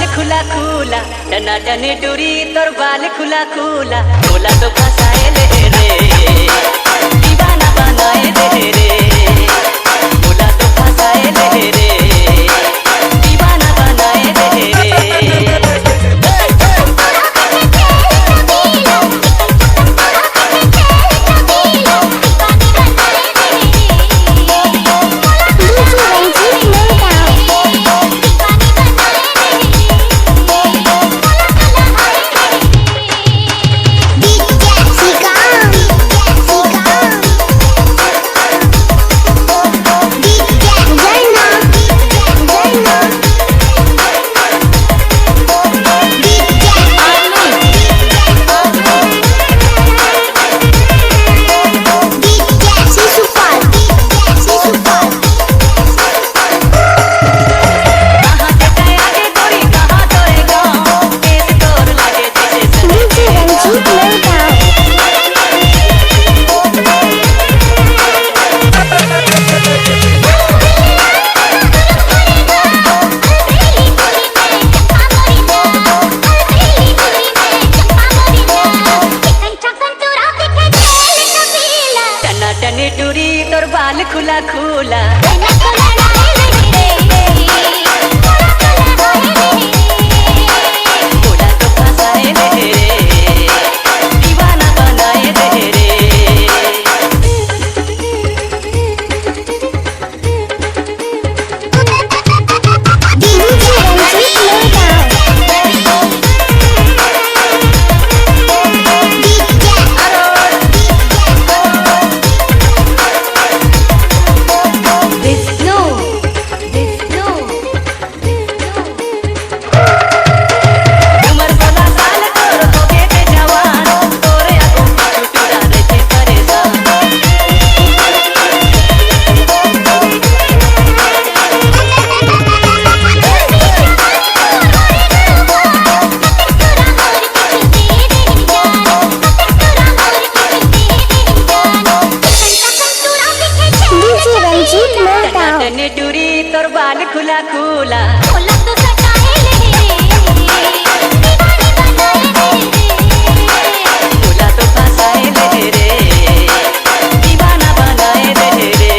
बाल खुला खुला, टना टनी टूरी तोर बाल खुला खुला, बोला तो फसाए ले रे, दीवाना बनाए ले रे, बोला तो फसाए ले रे, दीवाना बनाए ले रे। टनी टूरी तोर बाल खुला खुला, बोला तो फसाए ले रे, दीवाना बनाए ले रे। टनी टूरी तोर बाल खुला खुला, बोला तो फसाए ले रे, बोला तो फसाए ले रे, दीवाना बनाए ले रे।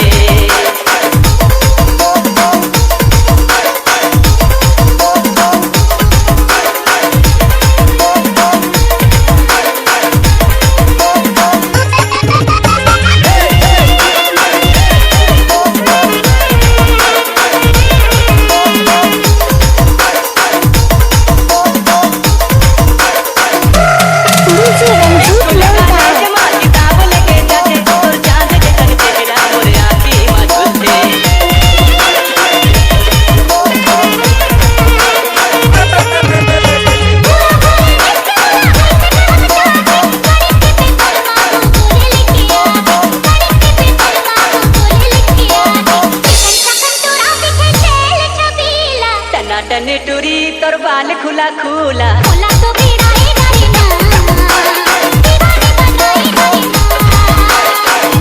टनी टूरी तोर बाल खुला खुला, बोला तो भिड़ाए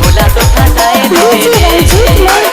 बोला तो फसाए ले रे।